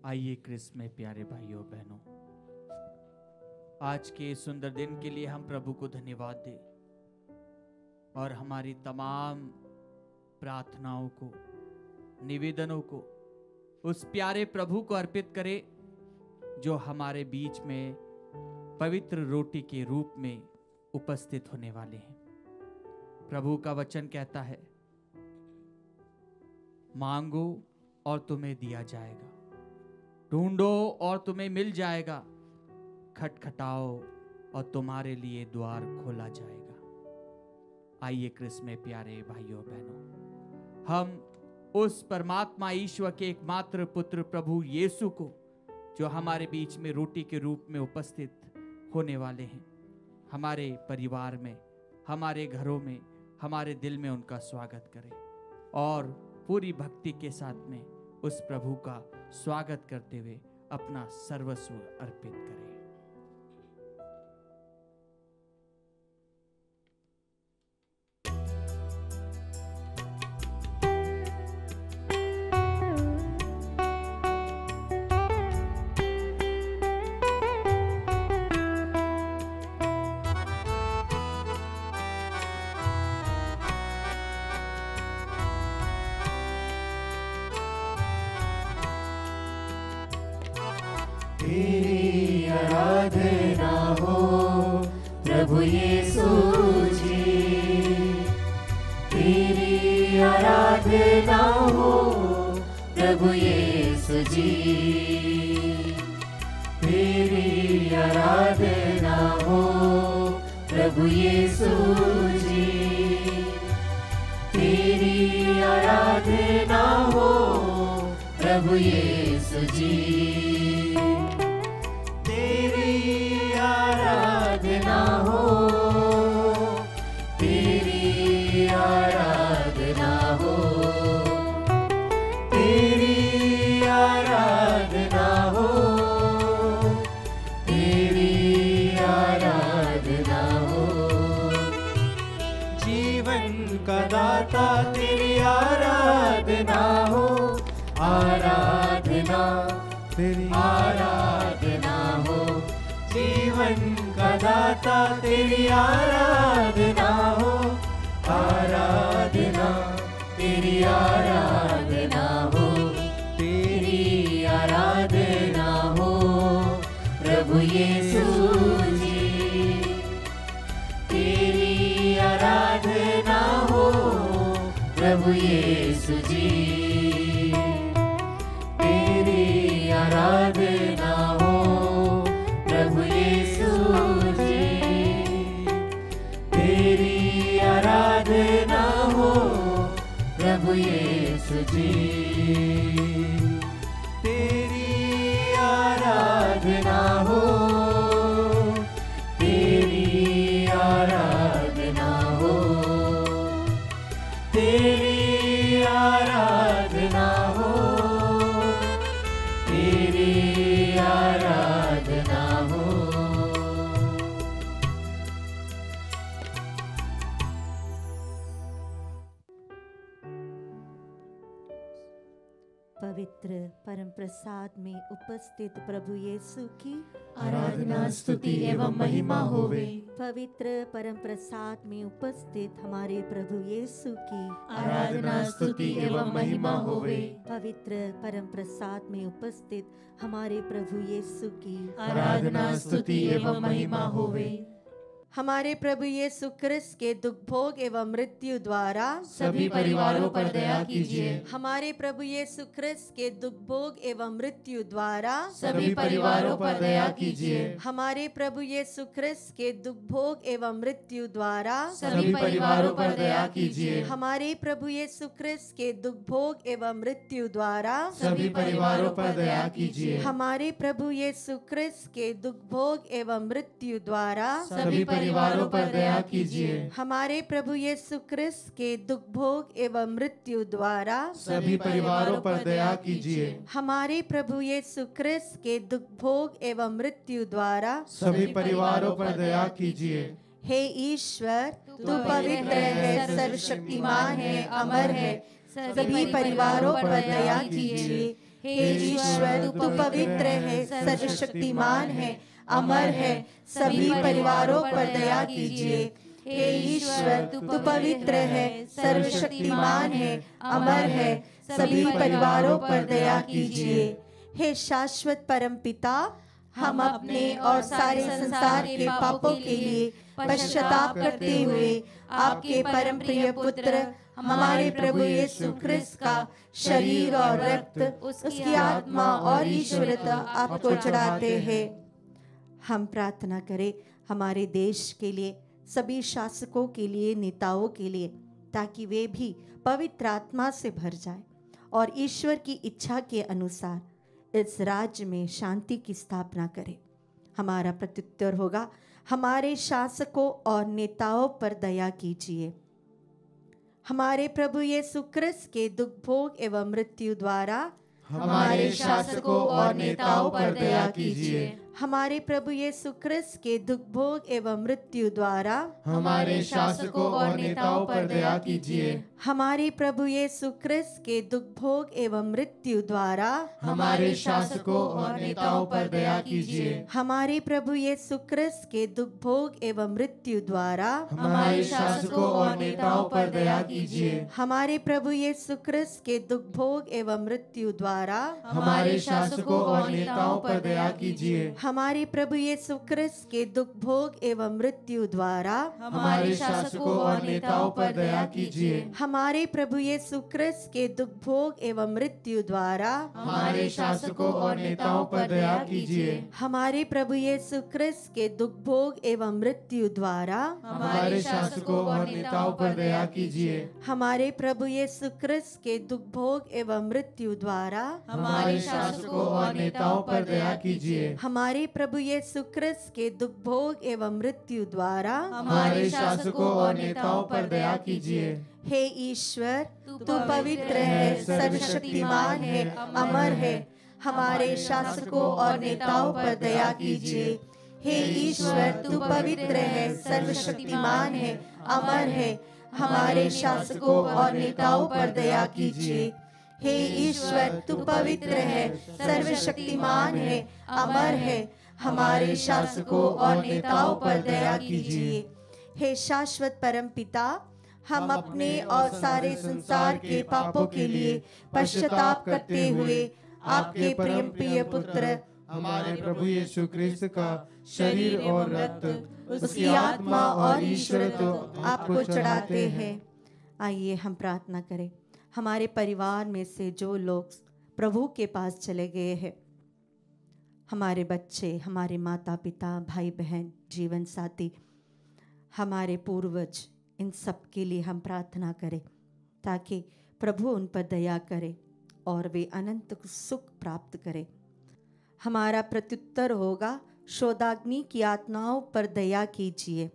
आइए क्रिस्त में प्यारे भाइयों बहनों, आज के सुंदर दिन के लिए हम प्रभु को धन्यवाद दें और हमारी तमाम प्रार्थनाओं को, निवेदनों को उस प्यारे प्रभु को अर्पित करें जो हमारे बीच में पवित्र रोटी के रूप में उपस्थित होने वाले हैं। प्रभु का वचन कहता है, मांगो और तुम्हें दिया जाएगा, ढूंढो और तुम्हें मिल जाएगा, खटखटाओ और तुम्हारे लिए द्वार खोला जाएगा। आइए क्रिस्त में प्यारे भाइयों बहनों, हम उस परमात्मा ईश्वर के एकमात्र पुत्र प्रभु यीशु को, जो हमारे बीच में रोटी के रूप में उपस्थित होने वाले हैं, हमारे परिवार में, हमारे घरों में, हमारे दिल में उनका स्वागत करें और पूरी भक्ति के साथ में उस प्रभु का स्वागत करते हुए अपना सर्वस्व अर्पित करें। तेरी आराधना हो प्रभु यीशु जी, तेरी आराधना हो प्रभु यीशु जी, तेरी आराधना हो प्रभु यीशु जी, तेरी आराधना हो प्रभु यीशु जी, आराधना हो, तेरी आराधना हो, तेरी आराधना हो, तेरी आराधना हो, जीवन का दाता तेरी आराधना हो, आराधना तेरी आराधना हो, जीवन का दाता तेरी आराधना हो, आराधना तेरी आराधना हो, तेरी आराधना हो प्रभु यीशु जी, तेरी आराधना हो प्रभु यीशु जी, तेरी आराधना हो प्रभु यीशु जी, तेरी आराधना हो प्रभु यीशु जी, तेरी आराधना हो, तेरी आराधना हो, तेरी आराधना हो, तेरी आराधना हो। पवित्र परम प्रसाद में उपस्थित प्रभु यीशु की आराधना स्तुति एवं महिमा होवे। पवित्र परम प्रसाद में उपस्थित हमारे प्रभु यीशु की आराधना स्तुति एवं महिमा होवे। पवित्र परम प्रसाद में उपस्थित हमारे प्रभु यीशु की आराधना स्तुति एवं महिमा होवे। हमारे प्रभु यीशु क्रिस्त के दुख भोग एवं मृत्यु द्वारा सभी परिवारों पर दया कीजिए। हमारे प्रभु यीशु क्रिस्त के दुख भोग एवं मृत्यु द्वारा सभी परिवारों पर दया कीजिए। हमारे प्रभु यीशु क्रिस्त के दुख भोग एवं मृत्यु द्वारा सभी परिवारों पर दया कीजिए। हमारे प्रभु यीशु क्रिस्त के दुख भोग एवं मृत्यु द्वारा सभी परिवारों पर दया कीजिए। हमारे प्रभु यीशु क्रिस्त के दुख भोग एवं मृत्यु द्वारा सभी परिवारों पर दया कीजिए। हमारे प्रभु यीशु क्रिस्त के दुख भोग एवं मृत्यु द्वारा सभी परिवारों पर दया कीजिए। हमारे प्रभु यीशु क्रिस्त के दुख भोग एवं मृत्यु द्वारा सभी परिवारों पर दया कीजिए। हे ईश्वर, तू पवित्र है, सर्वशक्तिमान है, अमर है, सभी परिवारों पर दया कीजिए। हे ईश्वर तू पवित्र है, सर्वशक्तिमान है, अमर है, सभी परिवारों पर दया कीजिए। हे ईश्वर तू पवित्र है, सर्वशक्तिमान है, अमर है, सभी परिवारों पर दया कीजिए। हे शाश्वत परमपिता, हम अपने और सारे संसार के पापों के लिए पश्चाताप करते हुए आपके परम प्रिय पुत्र हमारे प्रभु यीशु ख्रिस्त का शरीर और रक्त, उसकी आत्मा और ईश्वरता आपको चढ़ाते हैं। हम प्रार्थना करें हमारे देश के लिए, सभी शासकों के लिए, नेताओं के लिए, ताकि वे भी पवित्र आत्मा से भर जाए और ईश्वर की इच्छा के अनुसार इस राज्य में शांति की स्थापना करें। हमारा प्रत्युत्तर होगा, हमारे शासकों और नेताओं पर दया कीजिए। हमारे प्रभु यीशु ख्रिस्त के दुख भोग एवं मृत्यु द्वारा हमारे शासकों और नेताओं पर दया कीजिए। हमारे प्रभु यीशु ख्रिस्त के दुख भोग एवं मृत्यु द्वारा हमारे शासकों और नेताओं पर दया कीजिए। हमारे प्रभु यीशु ख्रिस्त के दुख भोग एवं मृत्यु द्वारा हमारे शासकों और नेताओं पर दया कीजिए। हमारे प्रभु यीशु ख्रिस्त के दुख भोग एवं मृत्यु द्वारा हमारे शासकों और नेताओं पर दया कीजिए। हमारे प्रभु यीशु ख्रिस्त के दुख भोग एवं मृत्यु द्वारा हमारे शासकों और नेताओं पर दया कीजिए। हमारे प्रभु यीशु ख्रिस्त के दुख भोग एवं मृत्यु द्वारा हमारे शासकों और नेताओं पर दया कीजिए। हमारे प्रभु यीशु ख्रिस्त के दुख भोग एवं मृत्यु द्वारा हमारे शासकों और नेताओं पर दया कीजिए। हमारे प्रभु यीशु ख्रिस्त के दुख भोग एवं मृत्यु द्वारा हमारे शासकों और नेताओं पर दया कीजिए। हमारे प्रभु यीशु ख्रिस्त के दुख भोग एवं मृत्यु द्वारा हमारे शासकों और नेताओं पर दया कीजिए। हमारे प्रभु यीशु ख्रिस्त के दुख भोग एवं मृत्यु द्वारा हमारे शासकों और नेताओं पर दया कीजिए। हे ईश्वर तू पवित्र है, सर्वशक्तिमान है, अमर है, हमारे शासकों और नेताओं पर दया कीजिए। हे ईश्वर तू पवित्र है, सर्वशक्तिमान है, अमर है, हमारे शासकों और नेताओं पर दया कीजिए। हे ईश्वर तू पवित्र है, सर्वशक्तिमान है, अमर है, हमारे शासकों और नेताओं पर दया कीजिए। हे शाश्वत परम पिता, हम अपने और सारे संसार के पापों के लिए पश्चाताप करते हुए आपके प्रेम प्रिय पुत्र हमारे प्रभु यीशु ख्रिस्त का शरीर और रक्त, उसकी आत्मा और ईश्वर तो आपको चढ़ाते हैं। आइए हम प्रार्थना करें। हमारे परिवार में से जो लोग प्रभु के पास चले गए हैं, हमारे बच्चे, हमारे माता पिता, भाई बहन, जीवन साथी, हमारे पूर्वज, इन सब के लिए हम प्रार्थना करें ताकि प्रभु उन पर दया करे और वे अनंत सुख प्राप्त करें। हमारा प्रत्युत्तर होगा, शोधाग्नि की आत्माओं पर दया कीजिए।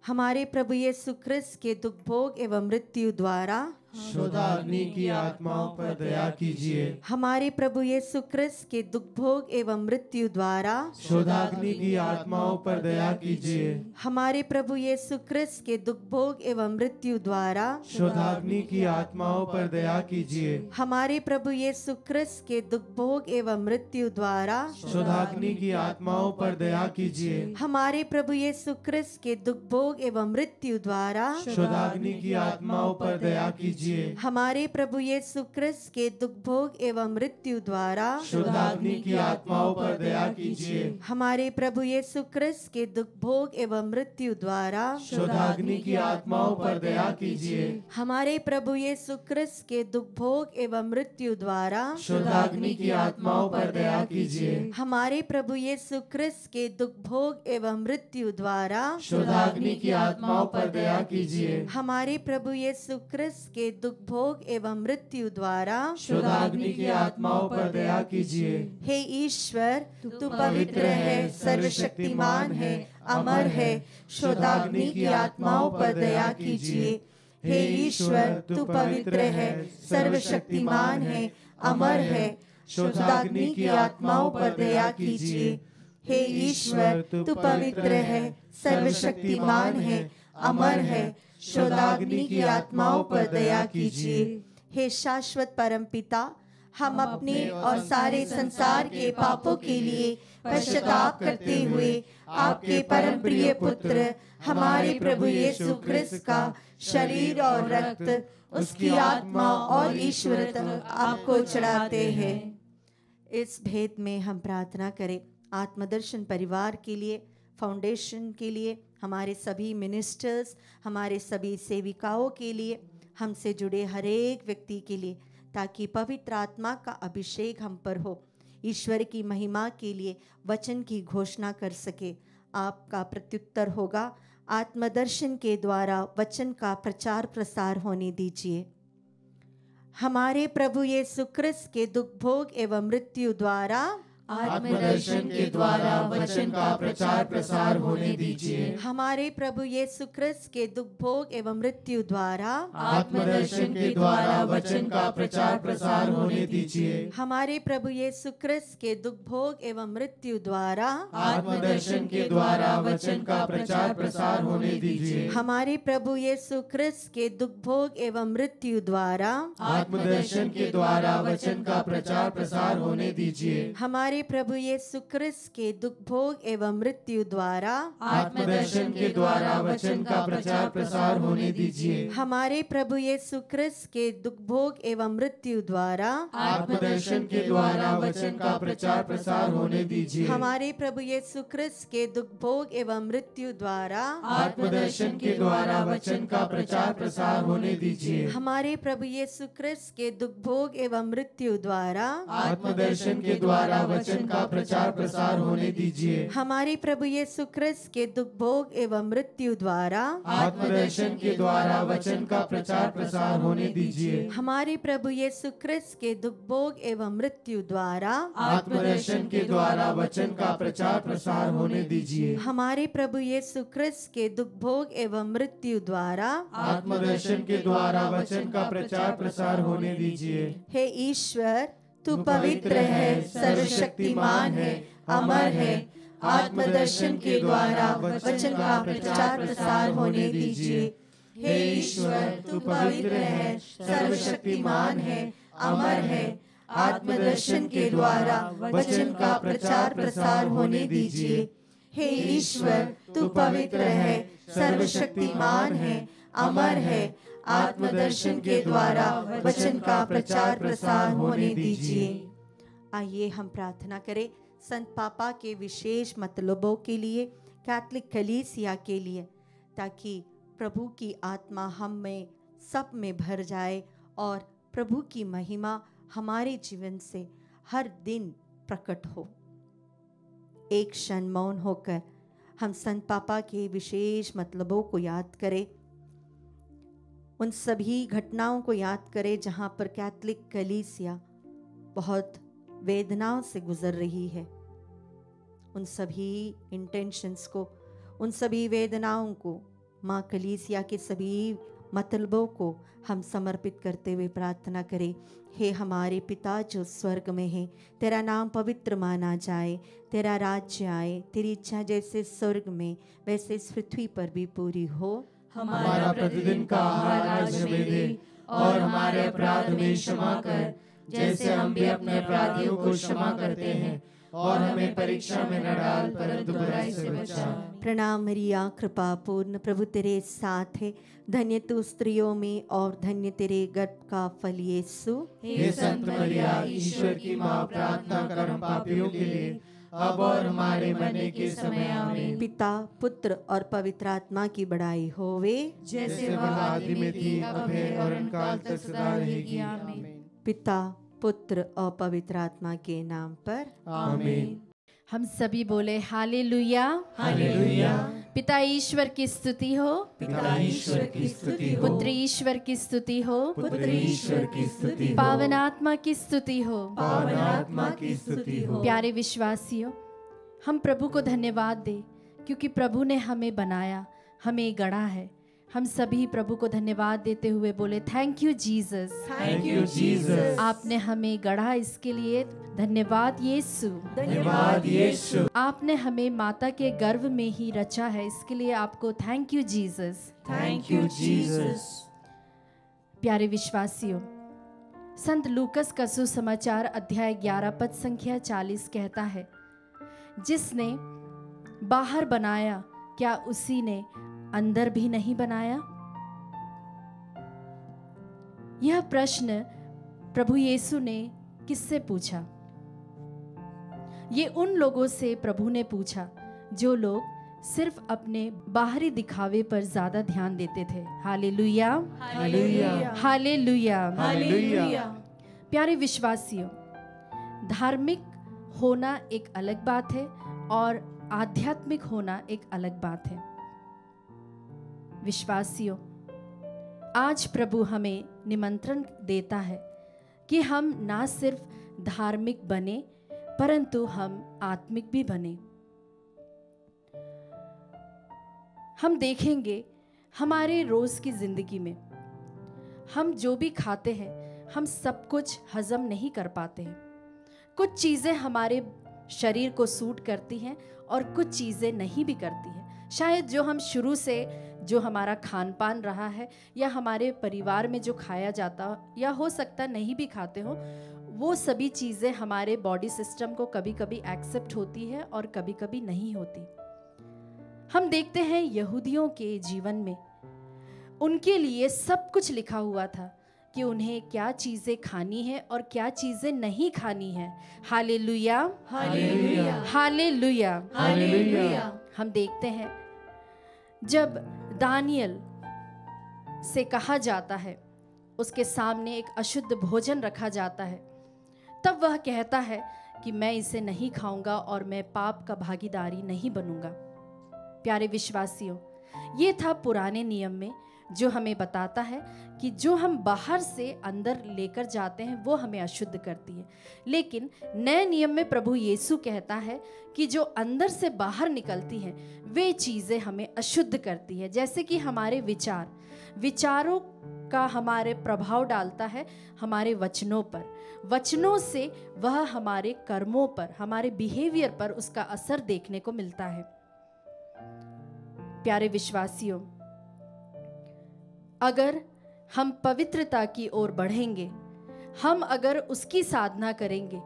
हमारे प्रभु यीशु ख्रिस्त के दुख भोग एवं मृत्यु द्वारा शोधाग्नि की आत्माओं पर दया कीजिए। हमारे प्रभु यीशु ख्रिस्त के दुख भोग एवं मृत्यु द्वारा शोधाग्नि की आत्माओं पर दया कीजिए। हमारे प्रभु यीशु ख्रिस्त के दुख भोग एवं मृत्यु द्वारा शोधाग्नि की आत्माओं पर दया कीजिए। हमारे प्रभु यीशु ख्रिस्त के दुख भोग एवं मृत्यु द्वारा शोधाग्नि की आत्माओं पर दया कीजिए। हमारे प्रभु यीशु ख्रिस्त के दुख भोग एवं मृत्यु द्वारा शोधाग्नि की आत्माओं पर दया कीजिए। हमारे प्रभु यीशु ख्रिस्त के दुख भोग एवं मृत्यु द्वारा शोधाग्नि की आत्माओं पर दया कीजिए। हमारे प्रभु यीशु ख्रिस्त के दुख भोग एवं मृत्यु द्वारा शोधाग्नि की आत्माओं पर दया कीजिए। हमारे प्रभु यीशु ख्रिस्त के दुख भोग एवं मृत्यु द्वारा शोधाग्नि की आत्माओं पर दया कीजिए। हमारे प्रभु यीशु ख्रिस्त के दुख भोग एवं मृत्यु द्वारा शोधाग्नि की आत्माओं पर दया कीजिए। हमारे प्रभु यीशु ख्रिस्त के दुख भोग एवं मृत्यु द्वारा शोधाग्नि की आत्माओं पर दया कीजिए। हे ईश्वर तू पवित्र है, सर्वशक्तिमान है, अमर है, शोधाग्नि की आत्माओं पर दया कीजिए। हे ईश्वर तू पवित्र है, सर्वशक्तिमान है, अमर है, शोधाग्नि की आत्माओं पर दया कीजिए। हे ईश्वर तू पवित्र है, सर्वशक्तिमान है, अमर है, शोधाग्नि की आत्माओं पर दया कीजिए। हे शाश्वत परम पिता, हम अपने और सारे संसार के पापों के लिए पश्चाताप करते हुए आपके परम प्रिय पुत्र हमारे प्रभु यीशु ख्रिस्त का शरीर और रक्त, उसकी आत्मा और ईश्वरत्व आपको चढ़ाते हैं। इस भेद में हम प्रार्थना करें आत्मदर्शन परिवार के लिए, फाउंडेशन के लिए, हमारे सभी मिनिस्टर्स, हमारे सभी सेविकाओं के लिए, हमसे जुड़े हर एक व्यक्ति के लिए, ताकि पवित्र आत्मा का अभिषेक हम पर हो, ईश्वर की महिमा के लिए वचन की घोषणा कर सके। आपका प्रत्युत्तर होगा, आत्मदर्शन के द्वारा वचन का प्रचार प्रसार होने दीजिए। हमारे प्रभु यीशु ख्रिस्त के दुख भोग एवं मृत्यु द्वारा आत्मदर्शन के द्वारा वचन का प्रचार प्रसार होने दीजिए। हमारे प्रभु यीशु ख्रिस्त के दुख भोग एवं मृत्यु द्वारा आत्मदर्शन के द्वारा वचन का प्रचार प्रसार होने दीजिए। हमारे प्रभु यीशु ख्रिस्त के दुख भोग एवं मृत्यु द्वारा आत्मदर्शन के द्वारा वचन का प्रचार प्रसार होने दीजिए। हमारे प्रभु यीशु ख्रिस्त के दुख भोग एवं मृत्यु द्वारा आत्मदर्शन के द्वारा वचन का प्रचार प्रसार होने दीजिए। हमारे प्रभु यीशु ख्रिस्त के दुख भोग एवं मृत्यु द्वारा आत्मदर्शन के द्वारा वचन का प्रचार प्रसार होने दीजिए। हमारे प्रभु यीशु ख्रिस्त के दुख भोग एवं मृत्यु द्वारा आत्मदर्शन के द्वारा वचन का प्रचार प्रसार होने दीजिए। हमारे प्रभु यीशु ख्रिस्त के दुख भोग एवं मृत्यु द्वारा आत्मदर्शन के द्वारा वचन का प्रचार प्रसार होने दीजिए। हमारे प्रभु यीशु ख्रिस्त के दुख भोग एवं मृत्यु द्वारा आत्मदर्शन के द्वारा वचन का प्रचार प्रसार होने दीजिए। हमारे प्रभु यीशु ख्रिस्त के दुख भोग एवं मृत्यु द्वारा आत्मदर्शन के द्वारा वचन का प्रचार प्रसार होने दीजिए। हमारे प्रभु यीशु ख्रिस्त के दुख भोग एवं मृत्यु द्वारा आत्मदर्शन के द्वारा वचन का प्रचार प्रसार होने दीजिए। हमारे प्रभु यीशु ख्रिस्त के दुख भोग एवं मृत्यु द्वारा आत्मदर्शन के द्वारा वचन का प्रचार प्रसार होने दीजिए। हे ईश्वर, तू पवित्र है, सर्वशक्तिमान है, अमर है। आत्मदर्शन के द्वारा वचन का प्रचार प्रसार होने दीजिए। हे ईश्वर, तू पवित्र है, सर्वशक्तिमान है, अमर है। आत्मदर्शन के द्वारा वचन का प्रचार प्रसार होने दीजिए। हे ईश्वर, तू पवित्र है, सर्वशक्तिमान है, अमर है। आत्मदर्शन के द्वारा वचन का प्रचार प्रसार होने दीजिए। आइए हम प्रार्थना करें संत पापा के विशेष मतलबों के लिए, कैथोलिक कलीसिया के लिए, ताकि प्रभु की आत्मा हम में सब में भर जाए और प्रभु की महिमा हमारे जीवन से हर दिन प्रकट हो। एक क्षण मौन होकर हम संत पापा के विशेष मतलबों को याद करें, उन सभी घटनाओं को याद करें जहाँ पर कैथोलिक कलीसिया बहुत वेदनाओं से गुजर रही है। उन सभी इंटेंशंस को, उन सभी वेदनाओं को, माँ कलीसिया के सभी मतलबों को हम समर्पित करते हुए प्रार्थना करें। हे हमारे पिता जो स्वर्ग में है, तेरा नाम पवित्र माना जाए, तेरा राज्य आए, तेरी इच्छा जैसे स्वर्ग में वैसे इस पृथ्वी पर भी पूरी हो। हमारा प्रतिदिन का आहार आज हमें दे, और हमारे अपराध में क्षमा कर, जैसे हम भी अपने अपराधियों को क्षमा करते हैं, और हमें परीक्षा में न डाल, परंतु बुराई से बचा। प्रणाम मरिया, कृपा पूर्ण, प्रभु तेरे साथ है, धन्य तू स्त्रियों में और धन्य तेरे गर्भ का फल यीशु। हे संत मरिया, ईश्वर की माँ, प्रार्थना कर हम पापियों के लिए, अब और हमारे मरने के समय आमीन। पिता, पुत्र और पवित्र आत्मा की बड़ाई होवे, जैसे वह आदि में थी, अब है और अनकाल तक सदा रहेगी। आमीन। पिता, पुत्र और पवित्र आत्मा के नाम पर आमीन। हम सभी बोले हालेलुया, हालेलुया। पिता ईश्वर की स्तुति हो, पिता ईश्वर की स्तुति हो, पुत्र ईश्वर की स्तुति हो, पुत्र ईश्वर की स्तुति हो, पावन आत्मा की स्तुति हो, पावन आत्मा की स्तुति हो। प्यारे विश्वासियों, हम प्रभु को धन्यवाद दें क्योंकि प्रभु ने हमें बनाया, हमें गढ़ा है। हम सभी प्रभु को धन्यवाद देते हुए बोले thank you Jesus, thank you Jesus. आपने हमें गढ़ा, इसके लिए धन्यवाद यीशु, धन्यवाद यीशु। आपने हमें माता के गर्भ में ही रचा है, इसके लिए आपको thank you Jesus, thank you Jesus. प्यारे विश्वासियों, संत लूकस का सुसमाचार अध्याय 11 पद संख्या 40 कहता है, जिसने बाहर बनाया क्या उसी ने अंदर भी नहीं बनाया? यह प्रश्न प्रभु यीशु ने किससे पूछा? ये उन लोगों से प्रभु ने पूछा जो लोग सिर्फ अपने बाहरी दिखावे पर ज्यादा ध्यान देते थे। Hallelujah, hallelujah, hallelujah, hallelujah. प्यारे विश्वासियों, धार्मिक होना एक अलग बात है और आध्यात्मिक होना एक अलग बात है। विश्वासियों, आज प्रभु हमें निमंत्रण देता है कि हम ना सिर्फ धार्मिक बने परंतु हम आत्मिक भी बने। हम देखेंगे हमारे रोज की जिंदगी में हम जो भी खाते हैं हम सब कुछ हजम नहीं कर पाते हैं। कुछ चीज़ें हमारे शरीर को सूट करती हैं और कुछ चीज़ें नहीं भी करती हैं। शायद जो हम शुरू से जो हमारा खान पान रहा है या हमारे परिवार में जो खाया जाता या हो सकता नहीं भी खाते हो, वो सभी चीज़ें हमारे बॉडी सिस्टम को कभी कभी एक्सेप्ट होती है और कभी कभी नहीं होती। हम देखते हैं यहूदियों के जीवन में उनके लिए सब कुछ लिखा हुआ था कि उन्हें क्या चीज़ें खानी है और क्या चीज़ें नहीं खानी है। Hallelujah, hallelujah, hallelujah, hallelujah. हम देखते हैं जब दानियल से कहा जाता है, उसके सामने एक अशुद्ध भोजन रखा जाता है, तब वह कहता है कि मैं इसे नहीं खाऊंगा और मैं पाप का भागीदारी नहीं बनूंगा। प्यारे विश्वासियों, ये था पुराने नियम में जो हमें बताता है कि जो हम बाहर से अंदर लेकर जाते हैं वो हमें अशुद्ध करती है। लेकिन नए नियम में प्रभु यीशु कहता है कि जो अंदर से बाहर निकलती हैं वे चीज़ें हमें अशुद्ध करती है। जैसे कि हमारे विचारों का हमारे प्रभाव डालता है हमारे वचनों पर, वचनों से वह हमारे कर्मों पर, हमारे बिहेवियर पर उसका असर देखने को मिलता है। प्यारे विश्वासियों, अगर हम पवित्रता की ओर बढ़ेंगे, हम अगर उसकी साधना करेंगे,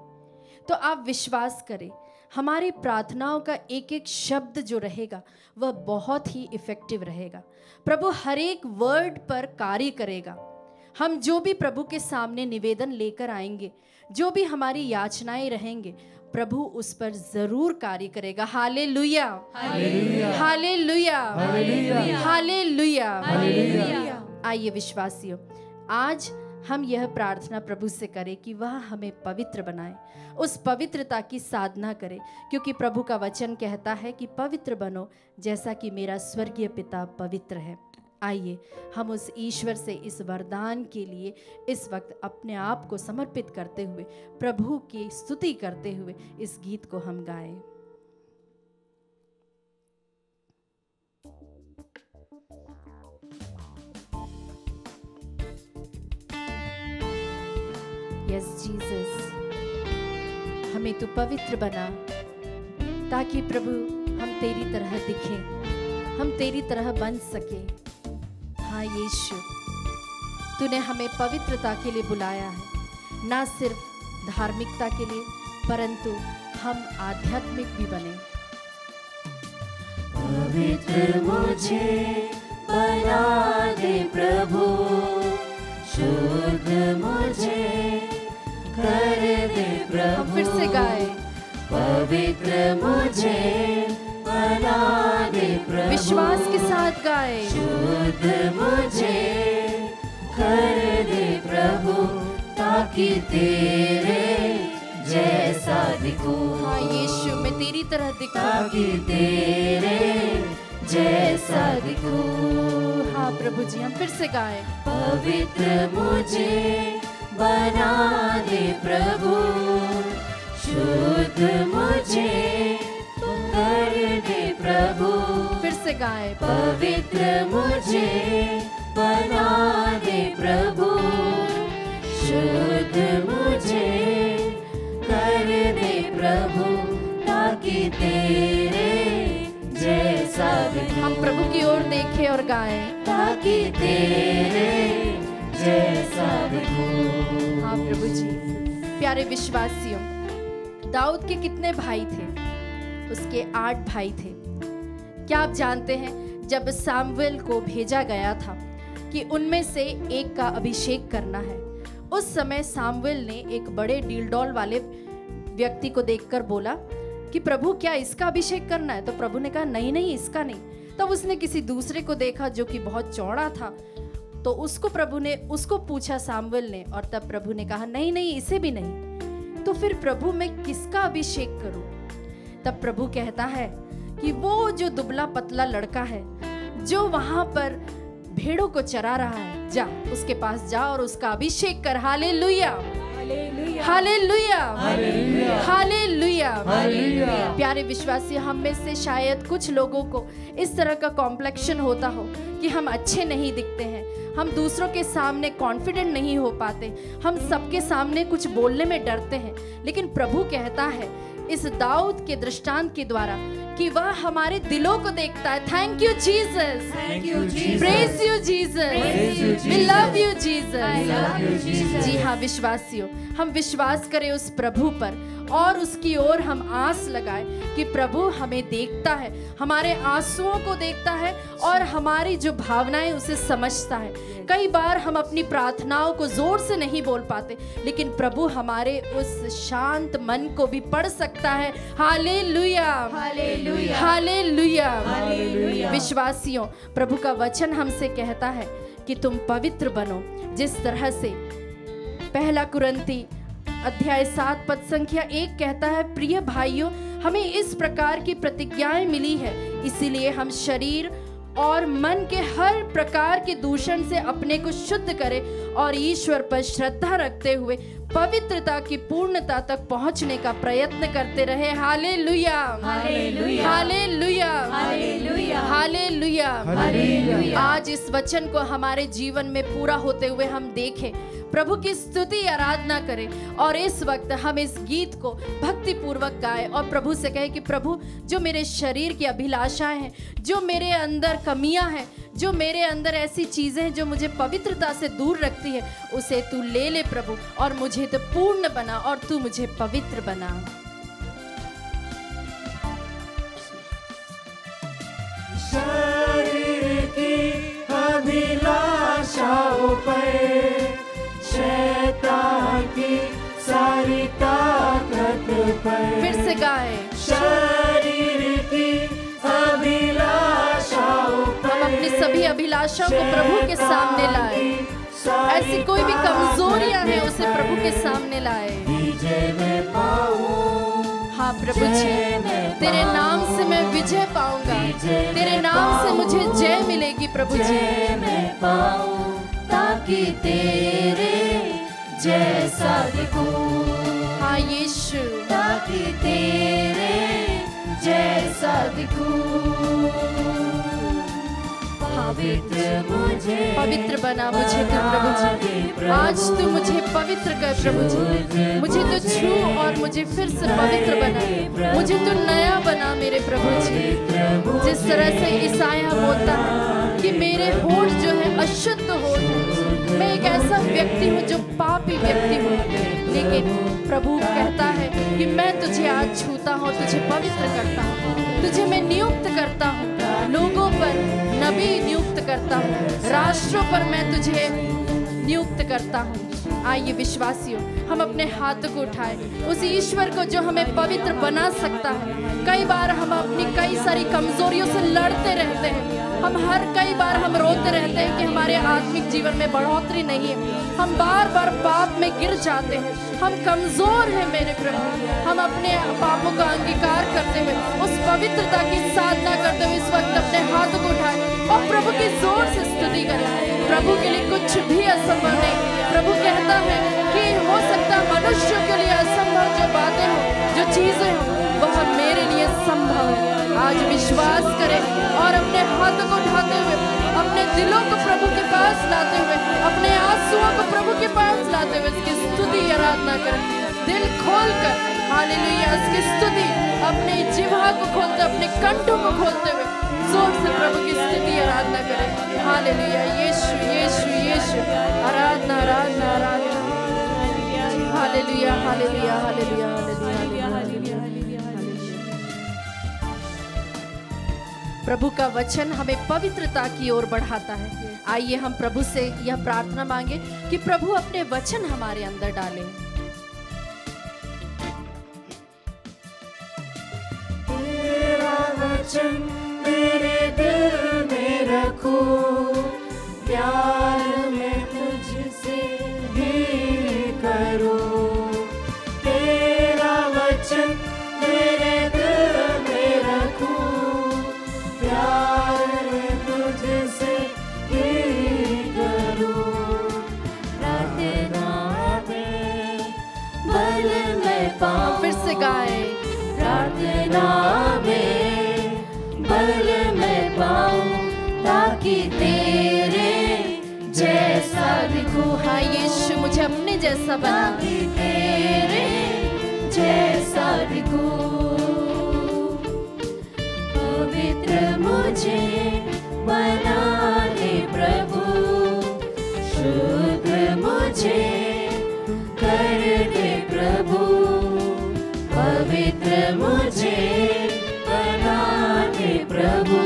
तो आप विश्वास करें हमारी प्रार्थनाओं का एक एक शब्द जो रहेगा वह बहुत ही इफेक्टिव रहेगा। प्रभु हर एक वर्ड पर कार्य करेगा। हम जो भी प्रभु के सामने निवेदन लेकर आएंगे, जो भी हमारी याचनाएं रहेंगे, प्रभु उस पर जरूर कार्य करेगा। Hallelujah, hallelujah, hallelujah, hallelujah, hallelujah, hallelujah. आइए विश्वासियों, आज हम यह प्रार्थना प्रभु से करें कि वह हमें पवित्र बनाए, उस पवित्रता की साधना करें, क्योंकि प्रभु का वचन कहता है कि पवित्र बनो जैसा कि मेरा स्वर्गीय पिता पवित्र है। आइए हम उस ईश्वर से इस वरदान के लिए इस वक्त अपने आप को समर्पित करते हुए प्रभु की स्तुति करते हुए इस गीत को हम गाएं। यस जीसस, हमें तू पवित्र बना ताकि प्रभु हम तेरी तरह दिखें, हम तेरी तरह बन सके। हाँ यीशु, तूने हमें पवित्रता के लिए बुलाया है, ना सिर्फ धार्मिकता के लिए परंतु हम आध्यात्मिक भी बने। पवित्र मुझे बना दे प्रभु, शुद्ध मुझे कर दे प्रभु। हम फिर से गाए, पवित्र मुझे बना दे प्रभु, विश्वास के साथ गाए, शुद्ध मुझे कर दे प्रभु, ताकि तेरे जैसा दिखूं। हाँ यीशु, मैं तेरी तरह दिखूं, ताकि तेरे जैसा दिखूं। हाँ प्रभु जी, हम फिर से गाए, पवित्र मुझे बना दे प्रभु, शुद्ध मुझे कर दे प्रभु। फिर से गाए, पवित्र मुझे बना दे प्रभु, शुद्ध मुझे कर दे प्रभु, ताकि तेरे जैसा दिखूं। हम प्रभु की ओर देखें और गाएं, ताकि तेरे जैसा देखूं। हाँ प्रभु जी। प्यारे विश्वासियों, दाऊद के कितने भाई थे? उसके 8 भाई थे। क्या आप जानते हैं, जब सामुएल को भेजा गया था कि उनमें से एक का अभिषेक करना है, उस समय सामुएल ने एक बड़े डीलडॉल वाले व्यक्ति को देखकर बोला कि प्रभु क्या इसका अभिषेक करना है? तो प्रभु ने कहा नहीं नहीं, इसका नहीं। तब उसने किसी दूसरे को देखा जो कि बहुत चौड़ा था, तो उसको पूछा सामुएल ने, और तब प्रभु ने कहा नहीं नहीं, इसे भी नहीं। तो फिर प्रभु मैं किसका अभिषेक करूं? तब प्रभु कहता है कि वो जो दुबला पतला लड़का है जो वहां पर भेड़ों को चरा रहा है, जा उसके पास जा और उसका अभिषेक कर। Hallelujah, hallelujah, hallelujah. प्यारे विश्वासी, हम में से शायद कुछ लोगों को इस तरह का कॉम्प्लेक्शन होता हो कि हम अच्छे नहीं दिखते हैं, हम दूसरों के सामने कॉन्फिडेंट नहीं हो पाते, हम सबके सामने कुछ बोलने में डरते हैं। लेकिन प्रभु कहता है इस दाऊद के दृष्टांत के द्वारा कि वह हमारे दिलों को देखता है। Thank you Jesus, praise you Jesus, we love you Jesus. जी हाँ विश्वासियों, हम विश्वास करें उस प्रभु पर और उसकी ओर हम आस लगाएं कि प्रभु हमें देखता है, हमारे आंसुओं को देखता है और हमारी जो भावनाएं उसे समझता है। कई बार हम अपनी प्रार्थनाओं को जोर से नहीं बोल पाते, लेकिन प्रभु हमारे उस शांत मन को भी पढ़ सकता है। Hallelujah, hallelujah, hallelujah. विश्वासियों, प्रभु का वचन हमसे कहता है कि तुम पवित्र बनो, जिस तरह से 1 कुरिन्ती अध्याय 7 पद संख्या 1 कहता है, प्रिय भाइयों, हमें इस प्रकार की प्रतिज्ञाएं मिली है, इसीलिए हम शरीर और मन के हर प्रकार के दूषण से अपने को शुद्ध करें और ईश्वर पर श्रद्धा रखते हुए पवित्रता की पूर्णता तक पहुंचने का प्रयत्न करते रहे। Hallelujah, hallelujah, hallelujah, hallelujah, hallelujah. आज इस वचन को हमारे जीवन में पूरा होते हुए हम देखें, प्रभु की स्तुति आराधना करें और इस वक्त हम इस गीत को भक्ति पूर्वक गाएं और प्रभु से कहें कि प्रभु, जो मेरे शरीर की अभिलाषाएं हैं, जो मेरे अंदर कमियां हैं, जो मेरे अंदर ऐसी चीजें हैं जो मुझे पवित्रता से दूर रखती है, उसे तू ले ले प्रभु और मुझे तो पूर्ण बना और तू मुझे पवित्र बना। शरीर की अभिलाषाओं पर शैतान की सारी ताकत पर, फिर से गाए, शरीर की अभिलाषाओं पर हम अपनी सभी अभिलाषाओं को प्रभु के सामने लाए। ऐसी कोई भी कमजोरियां हैं उसे प्रभु के सामने लाए। हाँ प्रभु जी, तेरे नाम से मैं विजय पाऊंगा, तेरे नाम से मुझे जय मिलेगी प्रभु जी। ताकि तेरे जैसा दिखूं, हाँ यीशु, ताकि तेरे जैसा दिखूं। पवित्र बना मुझे तू प्रभु जी, आज तू मुझे पवित्र कर प्रभु जी, मुझे तो छू और मुझे फिर से पवित्र बना, मुझे तो नया बना मेरे प्रभु जी। जिस तरह से ईसाया बोलता है कि मेरे होठ जो है अशुद्ध होठ है, मैं एक ऐसा व्यक्ति हूँ जो पापी व्यक्ति हूँ, लेकिन प्रभु कहता है कि मैं तुझे आज छूता हूँ, तुझे पवित्र करता हूँ, तुझे मैं नियुक्त करता हूँ, लोगों पर नबी नियुक्त करता हूँ, राष्ट्रों पर मैं तुझे नियुक्त करता हूँ। आइए विश्वासियों, हम अपने हाथ को उठाएं उस ईश्वर को जो हमें पवित्र बना सकता है। कई बार हम अपनी कई सारी कमजोरियों से लड़ते रहते हैं, कई बार हम रोते रहते हैं कि हमारे आत्मिक जीवन में बढ़ोतरी नहीं है, हम बार बार पाप में गिर जाते हैं, हम कमजोर हैं मेरे प्रभु। हम अपने पापों का अंगीकार करते हुए उस पवित्रता की साधना करते हुए इस वक्त अपने हाथों को उठाएं और प्रभु की जोर से स्तुति करें। प्रभु के लिए कुछ भी असंभव नहीं। प्रभु कहता है कि हो सकता है मनुष्यों के लिए असंभव जो बातें हो, जो चीजें हो, वह मेरे लिए संभव है। आज विश्वास करें और अपने हाथों को उठाते हुए अपने दिलों को प्रभु के पास लाते हुए, अपने आंसुओं को प्रभु के पास लाते हुए इसकी स्तुति आराधना करें, दिल खोलकर। हालेलुया, इसकी स्तुति अपने जिह्वा को खोलते, अपने कंठों को खोलते हुए जोर से प्रभु की स्तुति आराधना करें। हालेलुया, यीशु यीशु यीशु, आराधना आराधना आराधना। Hallelujah hallelujah hallelujah hallelujah hallelujah. प्रभु का वचन हमें पवित्रता की ओर बढ़ाता है। आइए हम प्रभु से यह प्रार्थना मांगे कि प्रभु अपने वचन हमारे अंदर डालें। तेरा वचन मेरे दिल में रखूं, प्यार में तुझसे भी करूं। तेरा वचन मेरे दिल में रखूं, प्यार में तुझसे भी करूं। प्रार्थना में बल में पाऊं, फिर से गाएं। प्रार्थना में बल में पाऊं, ताकि तेरे जैसा दिखूं। हाँ यीशु, मुझे अपने जैसा बना, ताकि तेरे जैसा दिखूं। पवित्र मुझे बना दे प्रभु, शुद्ध मुझे कर दे प्रभु। पवित्र मुझे बना दे प्रभु।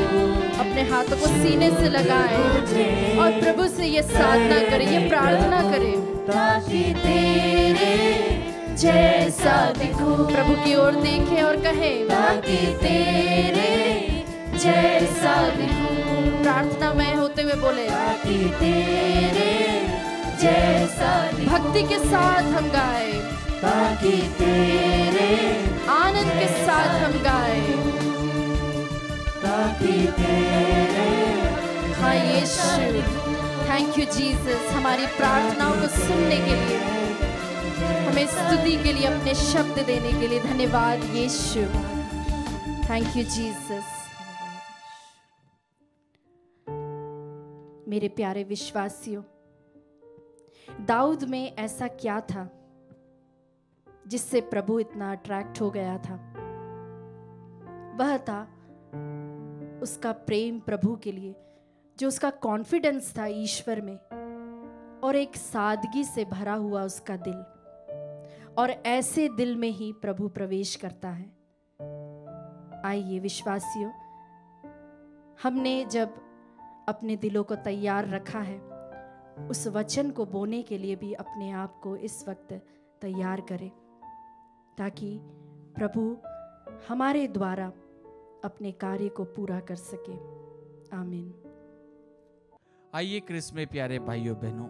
अपने हाथों को सीने से लगाएं और प्रभु से ये साधना करें, ये प्रार्थना करें, ताकि तेरे जैसा दिखूं। प्रभु की ओर देखें और कहें, ताकि तेरे जैसा दिखूं। प्रार्थना में होते हुए बोले, ताकि तेरे जैसा दिखूं। भक्ति के साथ हम गाए, ताकि तेरे आनंद के साथ हम गाए। ताकि तेरे हाँ यीशु, थैंक यू जीसस, हमारी प्रार्थनाओं को सुनने के लिए, हमें स्तुति के लिए अपने शब्द देने के लिए धन्यवाद यीशु। Thank you Jesus. मेरे प्यारे विश्वासियों, दाऊद में ऐसा क्या था जिससे प्रभु इतना अट्रैक्ट हो गया था? वह था उसका प्रेम प्रभु के लिए, जो उसका कॉन्फिडेंस था ईश्वर में, और एक सादगी से भरा हुआ उसका दिल। और ऐसे दिल में ही प्रभु प्रवेश करता है। आइए विश्वासियों, हमने जब अपने दिलों को तैयार रखा है, उस वचन को बोने के लिए भी अपने आप को इस वक्त तैयार करें, ताकि प्रभु हमारे द्वारा अपने कार्य को पूरा कर सके। आमीन। आइए क्रिस्त में प्यारे भाइयों बहनों,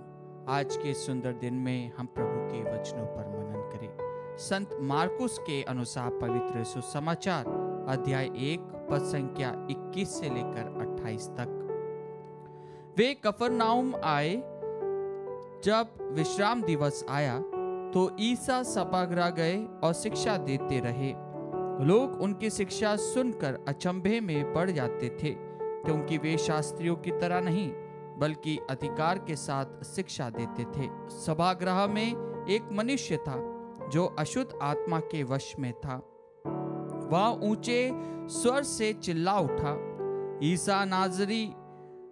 आज के सुंदर दिन में हम प्रभु के वचनों पर मनन करें। संत मार्कुस के अनुसार पवित्र सुसमाचार अध्याय 1 पद संख्या 21 से लेकर 28 तक। वे कफरनाउम आए। जब विश्राम दिवस आया तो ईसा सभागृह गए और शिक्षा देते रहे। लोग उनकी शिक्षा सुनकर अचंभे में पड़ जाते थे, क्योंकि वे शास्त्रियों की तरह नहीं बल्कि अधिकार के साथ शिक्षा देते थे। सभागृह में एक मनुष्य था जो अशुद्ध आत्मा के वश में था। वह ऊंचे स्वर से चिल्ला उठा, ईसा नाजरी,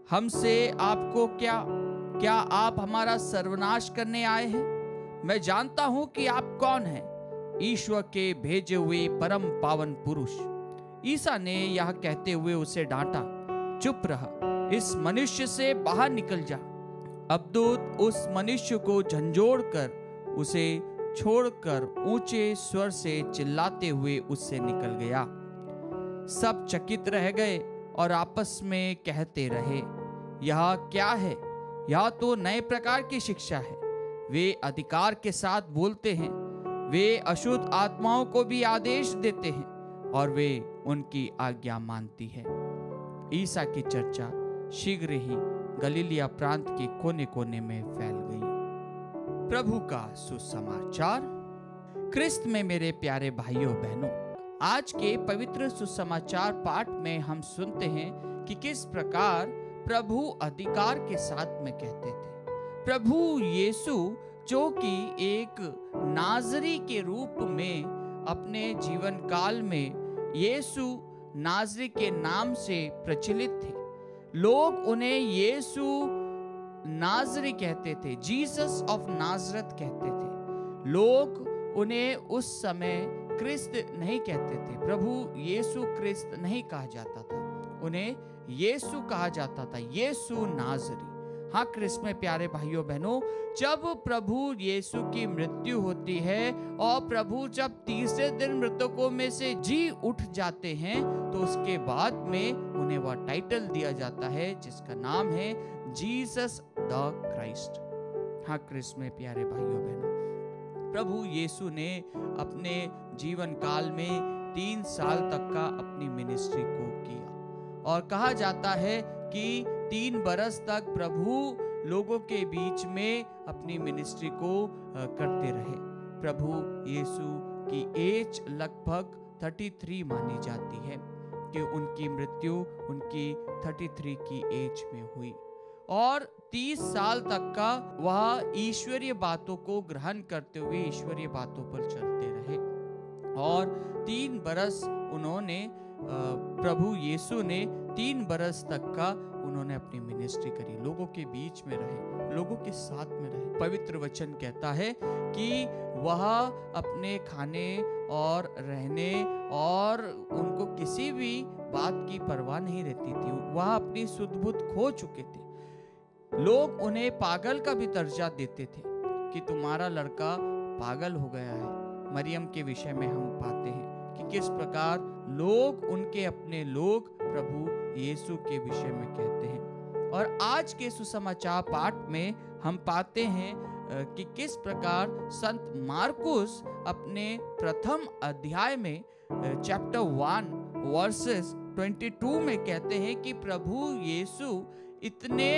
हमसे आपको क्या आप हमारा सर्वनाश करने आए हैं? मैं जानता हूं कि आप कौन हैं, ईश्वर के भेजे हुए परम पावन पुरुष। ईसा ने यह कहते हुए उसे डांटा, चुप रह, इस मनुष्य से बाहर निकल जा। अबदूत उस मनुष्य को झंझोड़कर उसे छोड़कर ऊंचे स्वर से चिल्लाते हुए उससे निकल गया। सब चकित रह गए और आपस में कहते रहे, यह क्या है? यह तो नए प्रकार की शिक्षा है। वे अधिकार के साथ बोलते हैं, वे अशुद्ध आत्माओं को भी आदेश देते हैं और वे उनकी आज्ञा मानती है। ईसा की चर्चा शीघ्र ही गलीलिया प्रांत के कोने कोने में फैल गई। प्रभु का सुसमाचार। क्रिस्त में मेरे प्यारे भाइयों बहनों, आज के पवित्र सुसमाचार पाठ में हम सुनते हैं कि किस प्रकार प्रभु अधिकार के साथ में कहते थे। प्रभु यीशु जो कि एक नाजरी के रूप में अपने जीवन काल में यीशु नाजरी के नाम से प्रचलित थे। लोग उन्हें यीशु नाजरी कहते थे, जीसस ऑफ नाजरत कहते थे। लोग उन्हें उस समय क्रिस्त नहीं कहते थे, प्रभु यीशु क्रिस्त नहीं कहा जाता था, उन्हें यीशु कहा जाता था, यीशु नाजरी। हाँ क्रिस्त में प्यारे भाइयों बहनों, जब प्रभु यीशु की मृत्यु होती है और प्रभु जब तीसरे दिन मृतकों में से जी उठ जाते हैं, तो उसके बाद में उन्हें वह टाइटल दिया जाता है जिसका नाम है जीसस द क्राइस्ट। हाँ क्रिस्त में प्यारे भाइयों बहनों, प्रभु यीशु ने अपने जीवन काल में 3 साल तक का अपनी मिनिस्ट्री को किया और कहा जाता है कि 3 बरस तक प्रभु लोगों के बीच में अपनी मिनिस्ट्री को करते रहे। प्रभु यीशु की एज लगभग 33 मानी जाती है कि उनकी मृत्यु उनकी 33 की एज में हुई और 30 साल तक का वह ईश्वरीय बातों को ग्रहण करते हुए ईश्वरीय बातों पर चलते रहे। और 3 बरस उन्होंने प्रभु यीशु ने 3 बरस तक का उन्होंने अपनी मिनिस्ट्री करी, लोगों के बीच में रहे, लोगों के साथ में रहे। पवित्र वचन कहता है कि वह अपने खाने और रहने और उनको किसी भी बात की परवाह नहीं रहती थी, वह अपनी सुध बुध खो चुके थे। लोग उन्हें पागल का भी दर्जा देते थे कि तुम्हारा लड़का पागल हो गया है। मरियम के विषय में हम पाते हैं कि किस प्रकार लोग उनके अपने लोग प्रभु यीशु के विषय में कहते हैं। और आज के सुसमाचार पाठ में हम पाते हैं कि किस प्रकार संत मार्कुस अपने प्रथम अध्याय में चैप्टर 1 वर्सेस 22 में कहते हैं कि प्रभु यीशु इतने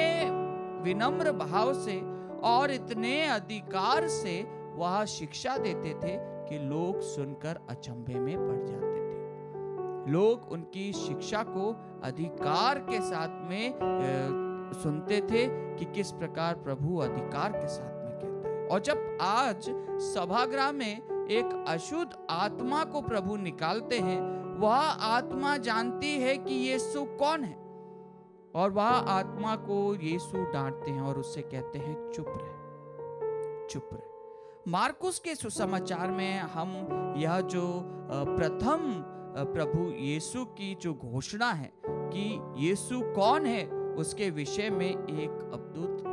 विनम्र भाव से और इतने अधिकार से वह शिक्षा देते थे कि लोग सुनकर अचंभे में पड़ जाते थे। लोग उनकी शिक्षा को अधिकार के साथ में सुनते थे कि किस प्रकार प्रभु अधिकार के साथ में कहता है। और जब आज सभागृह में एक अशुद्ध आत्मा को प्रभु निकालते हैं, वह आत्मा जानती है कि यीशु कौन है और वह आत्मा को यीशु डांटते हैं और उससे कहते हैं चुप रहे, चुप रहे। मार्कुस के सुसमाचार में हम यह जो प्रथम प्रभु यीशु की जो घोषणा है कि यीशु कौन है, उसके विषय में एक अद्भुत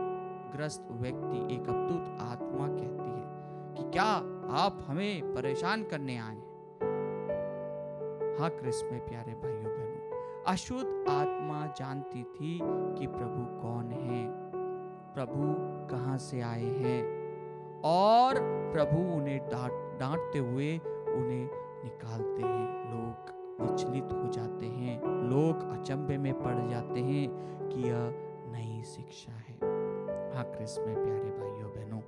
ग्रस्त व्यक्ति, एक अद्भुत आत्मा कहती है कि क्या आप हमें परेशान करने आए हैं। हाँ क्रिस्त में प्यारे भाइयों बहनों, अशुद्ध आत्मा जानती थी कि प्रभु कौन है, प्रभु कहां से आए हैं और प्रभु उन्हें डांटते हुए उन्हें निकालते हैं। लोग विचलित हो जाते हैं, लोग अचंभे में पड़ जाते हैं कि यह नई शिक्षा है। हाँ क्रिस्त में प्यारे भाइयों बहनों,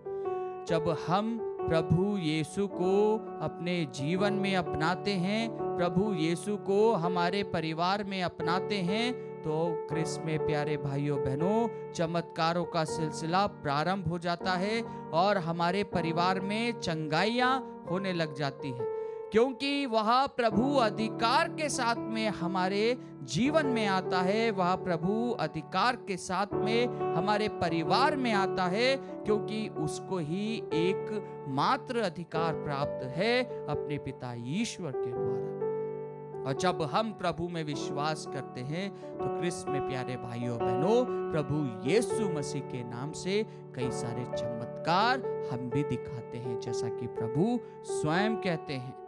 जब हम प्रभु यीशु को अपने जीवन में अपनाते हैं, प्रभु यीशु को हमारे परिवार में अपनाते हैं, तो क्रिस्त में प्यारे भाइयों बहनों चमत्कारों का सिलसिला प्रारंभ हो जाता है और हमारे परिवार में चंगाइयां होने लग जाती है, क्योंकि वह प्रभु अधिकार के साथ में हमारे जीवन में आता है, वह प्रभु अधिकार के साथ में हमारे परिवार में आता है, क्योंकि उसको ही एक मात्र अधिकार प्राप्त है अपने पिता ईश्वर के द्वारा। और जब हम प्रभु में विश्वास करते हैं तो क्रिस्त में प्यारे भाइयों बहनों प्रभु यीशु मसीह के नाम से कई सारे चमत्कार हम भी दिखाते हैं, जैसा कि प्रभु स्वयं कहते हैं।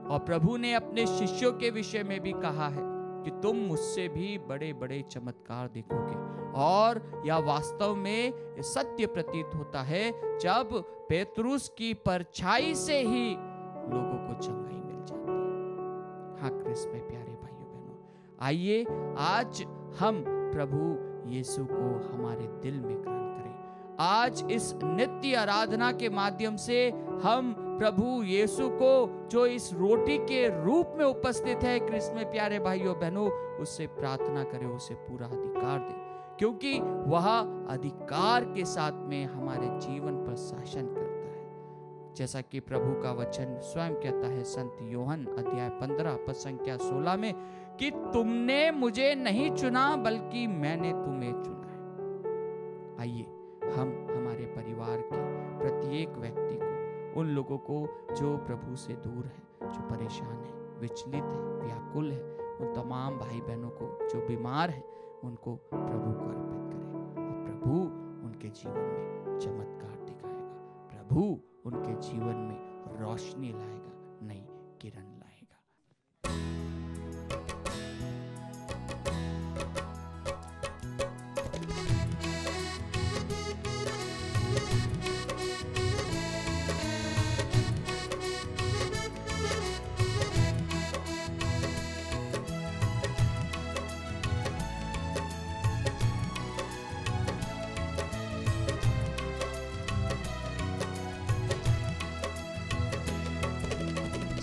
और प्रभु ने अपने शिष्यों के विषय में भी कहा है कि तुम मुझसे भी बड़े बड़े चमत्कार देखोगे। और यह वास्तव में सत्य प्रतीत होता है जब पेतरुस की परछाई से ही लोगों को चंगाई मिल जाती है। हाँ क्रिस्त में प्यारे भाइयों बहनों, आइए आज हम प्रभु यीशु को हमारे दिल में ग्रहण करें। आज इस नित्य आराधना के माध्यम से हम प्रभु यीशु को जो इस रोटी के रूप में उपस्थित है, क्रिस्त में प्यारे भाइयों बहनों, उससे प्रार्थना करें, उसे पूरा अधिकार दें, क्योंकि वह अधिकार के साथ में हमारे जीवन पर शासन करता है। जैसा कि प्रभु का वचन स्वयं कहता है संत योहन अध्याय 15 पद संख्या 16 में कि तुमने मुझे नहीं चुना बल्कि मैंने तुम्हें चुना है। आइए हम हमारे परिवार के प्रत्येक व्यक्ति को, उन लोगों को जो प्रभु से दूर है, जो परेशान है, विचलित है, व्याकुल है, उन तमाम भाई बहनों को जो बीमार है, उनको प्रभु को अर्पित करें और प्रभु उनके जीवन में चमत्कार दिखाएगा। प्रभु उनके जीवन में रोशनी लाएगा, नई किरण लाएगा।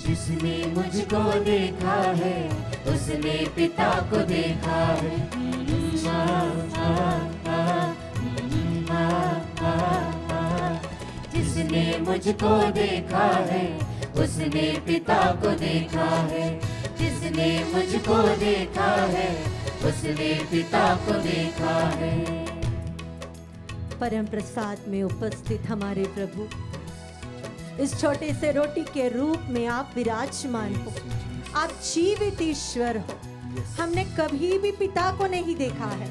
जिसने मुझको देखा है उसने पिता को देखा है। जिसने मुझको देखा है उसने पिता को देखा है। जिसने मुझको देखा है उसने पिता को देखा है। परम प्रसाद में उपस्थित हमारे प्रभु, इस छोटे से रोटी के रूप में आप विराजमान हो। आप जीवित ईश्वर हो। हमने कभी भी पिता को नहीं देखा है,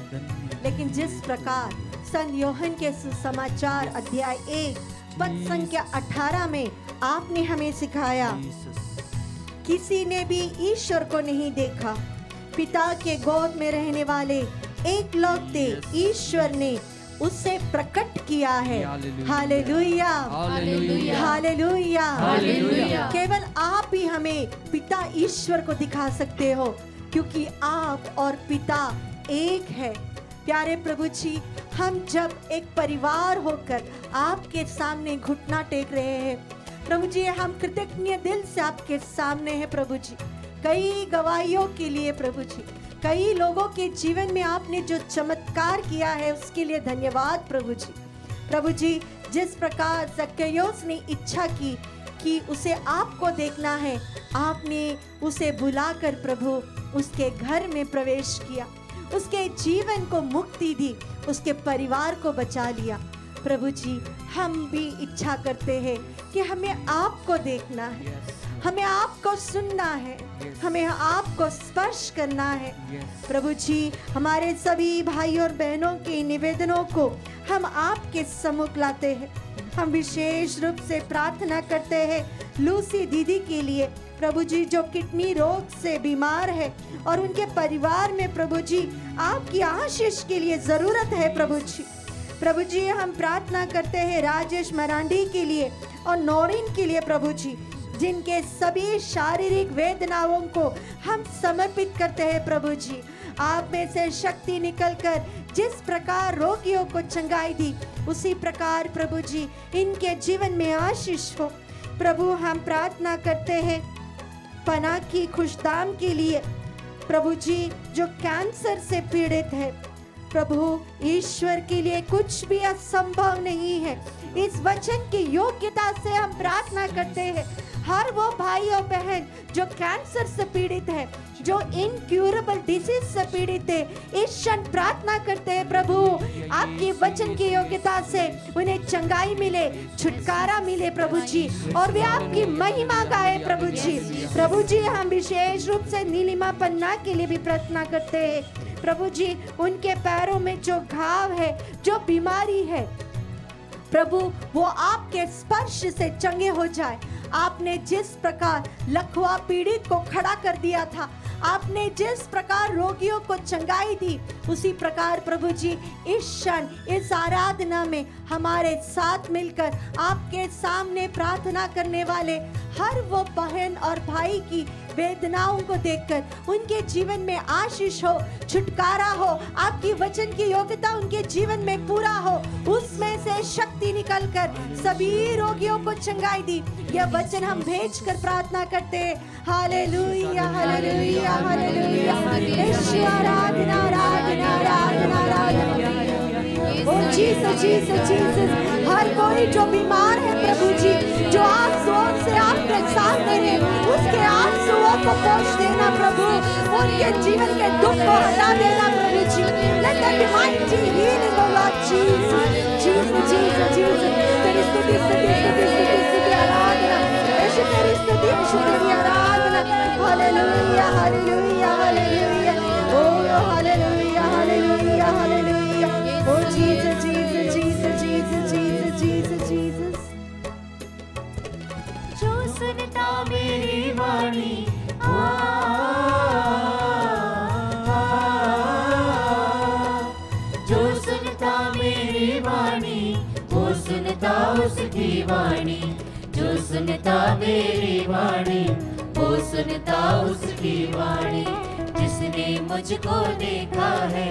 लेकिन जिस प्रकार संत योहन के सुसमाचार अध्याय 1 पद संख्या 18 में आपने हमें सिखाया, किसी ने भी ईश्वर को नहीं देखा, पिता के गोद में रहने वाले एकलौते ईश्वर ने उसे प्रकट किया है। Hallelujah, hallelujah, hallelujah, hallelujah. केवल आप ही हमें पिता ईश्वर को दिखा सकते हो, क्योंकि आप और पिता एक है। प्यारे प्रभु जी, हम जब एक परिवार होकर आपके सामने घुटना टेक रहे हैं प्रभु जी, हम कृतज्ञ दिल से आपके सामने हैं प्रभु जी। कई गवाहियों के लिए प्रभु जी, कई लोगों के जीवन में आपने जो चमत्कार किया है उसके लिए धन्यवाद प्रभु जी। प्रभु जी, जिस प्रकार जक्कैयोस ने इच्छा की कि उसे आपको देखना है, आपने उसे बुलाकर प्रभु उसके घर में प्रवेश किया, उसके जीवन को मुक्ति दी, उसके परिवार को बचा लिया। प्रभु जी, हम भी इच्छा करते हैं कि हमें आपको देखना है, हमें आपको सुनना है, हमें आपको स्पर्श करना है। प्रभु जी, हमारे सभी भाई और बहनों के निवेदनों को हम आपके सम्मुख लाते हैं। हम विशेष रूप से प्रार्थना करते हैं लूसी दीदी के लिए प्रभु जी, जो किडनी रोग से बीमार है और उनके परिवार में प्रभु जी आपकी आशीष के लिए जरूरत है। प्रभु जी, प्रभु जी, हम प्रार्थना करते हैं राजेश मरांडी के लिए और नौरीन के लिए प्रभु जी, जिनके सभी शारीरिक वेदनाओं को हम समर्पित करते हैं। प्रभु जी, आप में से शक्ति निकलकर जिस प्रकार रोगियों को चंगाई दी, उसी प्रकार प्रभु जी इनके जीवन में आशीष हो। प्रभु, हम प्रार्थना करते हैं पना की खुशदाम के लिए प्रभु जी, जो कैंसर से पीड़ित है। प्रभु, ईश्वर के लिए कुछ भी असंभव नहीं है। इस वचन की योग्यता से हम प्रार्थना करते हैं हर वो भाई और बहन जो कैंसर से पीड़ित है, जो इनक्यूरेबल डिजीज से पीड़ित है, इस क्षण प्रार्थना करते हैं प्रभु, आपकी वचन की योग्यता से उन्हें चंगाई मिले, छुटकारा मिले प्रभु जी, और वे आपकी महिमा गाए प्रभु जी। प्रभु जी, हम विशेष रूप से नीलिमा पन्ना के लिए भी प्रार्थना करते हैं प्रभु जी, उनके पैरों में जो घाव है, जो बीमारी है प्रभु, वो आपके स्पर्श से चंगे हो जाए। आपने जिस प्रकार लकवा पीड़ित को खड़ा कर दिया था, आपने जिस प्रकार रोगियों को चंगाई दी, उसी प्रकार प्रभु जी इस क्षण इस आराधना में हमारे साथ मिलकर आपके सामने प्रार्थना करने वाले हर वो बहन और भाई की वेदनाओं को देखकर उनके जीवन में आशीष हो, छुटकारा हो, आपकी वचन की योग्यता उनके जीवन में पूरा हो, उसमें से शक्ति निकलकर सभी रोगियों को चंगाई दी। यह वचन हम भेजकर प्रार्थना करते हैं। हालेलुया, हालेलुया, हालेलुया, आराधना, आराधना, आराधना, आराधना। ओ जीसस जीसस जीसस, हर कोई जो बीमार है प्रभु जी, जो आंसुओं से आपके सामने है, उसके आंसुओं को पोंछ देना प्रभु, उनके जीवन के दुख को हटा देना प्रभु जी। Let there be mighty healing, O Lord Jesus, Jesus, Jesus, Jesus। तेरी स्तुति स्तुति स्तुति स्तुति स्तुति आराधना, यीशु तेरी स्तुति, यीशु तेरी आराधना। हालेलुया हालेलुया हालेलुया, ओ हालेलुया हालेलुया हालेलुया, ओ Jesus Jesus Jesus Jesus Jesus Jesus Jesus. जो सुनता मेरी वाणी मेरी वाणी, वो सुनता उसकी वाणी, जो सुनता मेरी वाणी, वो सुनता उसकी वाणी। जिसने मुझको देखा है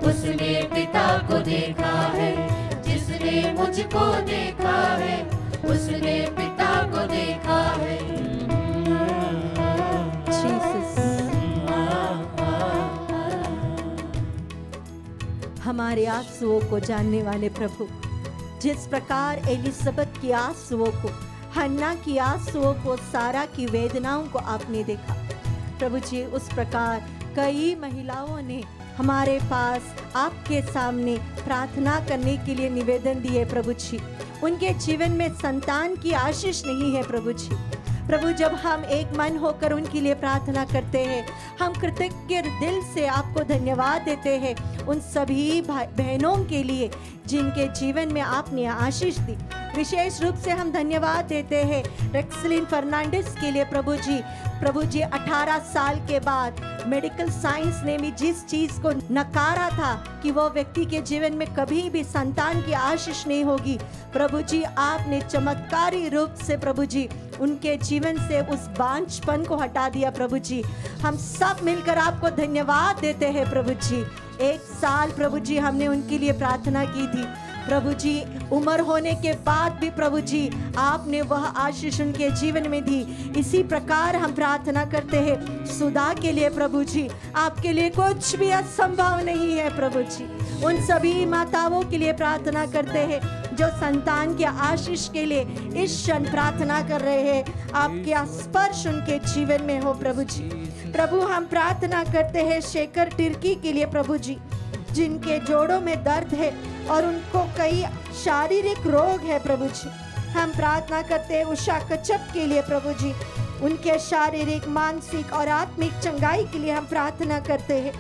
उसने पिता को देखा है, जिसने मुझको देखा है उसने पिता को देखा है। हमारे आंसुओं को जानने वाले प्रभु, जिस प्रकार एलिसबेथ की आंसुओं को, हन्ना की आंसुओं को, सारा की वेदनाओं को आपने देखा प्रभु जी, उस प्रकार कई महिलाओं ने हमारे पास आपके सामने प्रार्थना करने के लिए निवेदन दिए प्रभु जी। उनके जीवन में संतान की आशीष नहीं है प्रभु जी। प्रभु, जब हम एक मन होकर उनके लिए प्रार्थना करते हैं, हम कृतज्ञ दिल से आपको धन्यवाद देते हैं उन सभी भाई बहनों के लिए जिनके जीवन में आपने आशीष दी। विशेष रूप से हम धन्यवाद देते हैं रेक्सलिन फर्नांडिस के लिए प्रभु जी 18 साल के बाद मेडिकल साइंस ने भी जिस चीज को नकारा था कि वो व्यक्ति के जीवन में कभी भी संतान की आशीष नहीं होगी, प्रभु जी आपने चमत्कारी रूप से प्रभु जी उनके जीवन से उस बांझपन को हटा दिया प्रभु जी। हम सब मिलकर आपको धन्यवाद देते हैं प्रभु जी। 1 साल प्रभु जी हमने उनके लिए प्रार्थना की थी प्रभु जी, उम्र होने के बाद भी प्रभु जी आपने वह आशीष उनके जीवन में दी। इसी प्रकार हम प्रार्थना करते हैं सुधा के लिए प्रभु जी, आपके लिए कुछ भी असंभव नहीं है प्रभु जी। उन सभी माताओं के लिए प्रार्थना करते हैं जो संतान के आशीष के लिए इस क्षण प्रार्थना कर रहे हैं, आपके स्पर्श उनके जीवन में हो प्रभु जी। प्रभु, हम प्रार्थना करते हैं शेखर टिर्की के लिए प्रभु जी, जिनके जोड़ों में दर्द है और उनको कई शारीरिक रोग है प्रभु जी। हम प्रार्थना करते हैं उषा कच्छप के लिए प्रभु जी, उनके शारीरिक, मानसिक और आत्मिक चंगाई के लिए हम प्रार्थना करते हैं।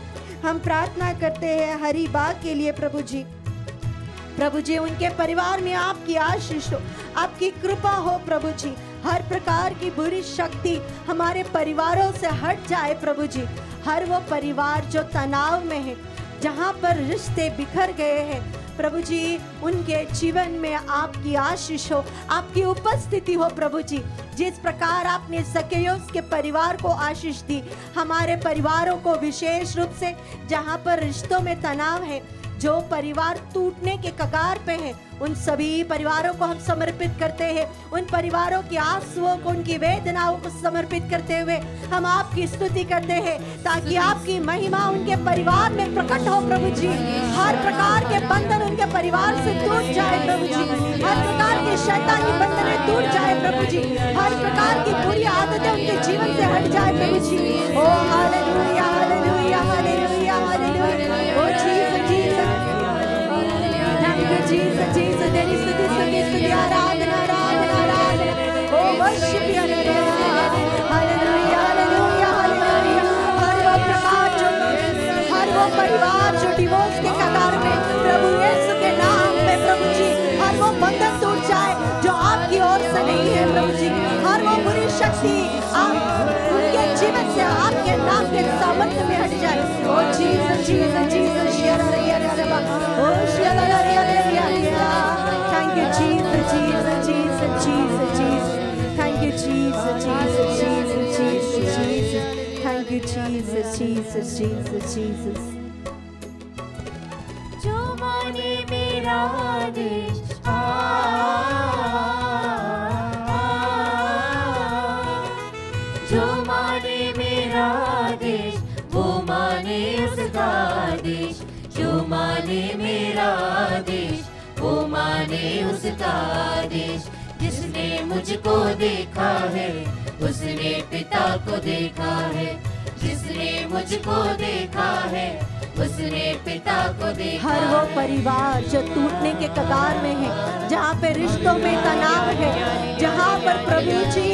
हम प्रार्थना करते हैं हरिबाग के लिए प्रभु जी, उनके परिवार में आपकी आशीष हो, आपकी कृपा हो प्रभु जी। हर प्रकार की बुरी शक्ति हमारे परिवारों से हट जाए प्रभु जी। हर वो परिवार जो तनाव में है, जहाँ पर रिश्ते बिखर गए हैं प्रभु जी, उनके जीवन में आपकी आशीष हो, आपकी उपस्थिति हो प्रभु जी। जिस प्रकार आपने ज़केयुस के परिवार को आशीष दी, हमारे परिवारों को विशेष रूप से जहाँ पर रिश्तों में तनाव है, जो परिवार टूटने के कगार पे है, उन सभी परिवारों को हम समर्पित करते हैं। उन परिवारों की आंसुओं को, उनकी वेदनाओं को समर्पित करते हुए हम आपकी स्तुति करते हैं, ताकि आपकी महिमा उनके परिवार में प्रकट हो प्रभु जी। हर प्रकार के बंधन उनके परिवार से टूट जाए प्रभु जी, हर प्रकार के शैतानी बंधन टूट जाए प्रभु जी, हर प्रकार की बुरी आदतें उनके जीवन से हट जाए प्रभु जी। ओ हालेलुया हालेलुया हालेलुया हालेलुया, ओ Jesus Jesus, thank you Jesus Jesus, तेरी स्तुति स्तुति स्तुति, आराधना आराधना आराधना, ओ worship you hallelujah hallelujah hallelujah. हर वो प्रकार जो, हर वो परिवार जो डिवोर्स के कगार में, प्रभु यीशु के नाम में प्रभु जी, हर वो बंधन टूट जाए जो आपकी ओर से नहीं है प्रभु जी। हर वो बुरी शक्ति आप उनके जीवन से आपके नाम के सामर्थ्य में हट जाए। ओ जीसस जीसस जीसस, ओ thank you Jesus Jesus Jesus Jesus Jesus, thank you Jesus Jesus Jesus Jesus Jesus, thank you Jesus Jesus Jesus Jesus. जो माने मेरा आदेश, जो माने मेरा आदेश, वो माने उसका आदेश, जो माने मेरा आदेश, वो माने उसका आदेश। जिसने मुझको देखा है उसने पिता को देखा है, जिसने मुझको देखा है उसने पिता को देखा। हर वो परिवार जो टूटने के कगार में है, जहाँ पे रिश्तों में तनाव है, जहाँ पर प्रभु जी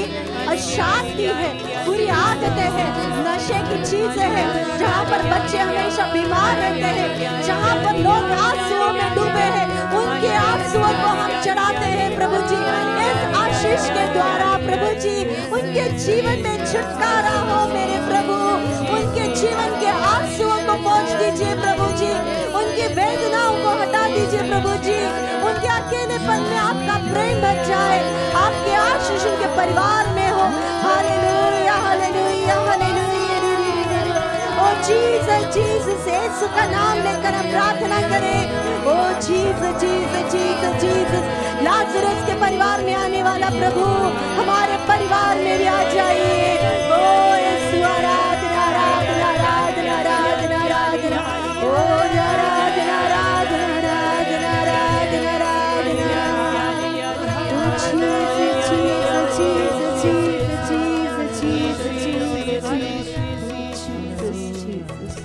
अशांति है, बुरी आदतें हैं, नशे की चीजें हैं, जहाँ पर बच्चे हमेशा बीमार रहते हैं, जहाँ पर लोग आंसुओं में डूबे हैं, उनके आंसुओं को हम चढ़ाते हैं प्रभु जी। इस आशीष के द्वारा प्रभु जी उनके जीवन में छुटकारा हो मेरे प्रभु, उनके जीवन के आंसुओं को पोंछ दीजिए प्रभु जी, उनकी वेदनाओं को हटा दीजिए प्रभु जी, उनके अकेलेपन में आपका प्रेम भर जाए, आपके आशीष उनके परिवार में हो। Hallelujah hallelujah hallelujah. ओ जीसस जीसस, यीशु का नाम लेकर हम प्रार्थना करें। ओ Jesus Jesus Jesus Jesus, Lazarus के परिवार में आने वाला प्रभु हमारे परिवार में भी आ जाइए। ओ यीशु आराधना आराधना आराधना आराधना आराधना, ओ आराधना आराधना आराधना आराधना आराधना। ओ Jesus Jesus Jesus Jesus Jesus Jesus Jesus,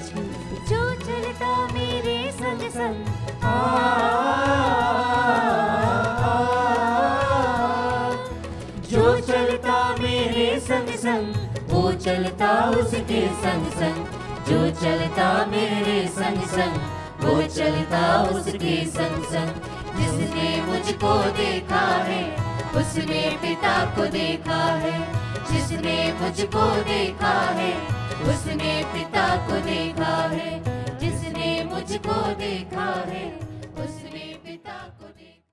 जो चलता मेरे संग संग, जो चलता मेरे संग संग, वो चलता उसके संग संग। जो चलता मेरे संग संग, वो चलता उसके संग संग। जिसने मुझको देखा है उसने पिता को देखा है, जिसने मुझको देखा है उसने पिता को देखा है, जिसने मुझको देखा है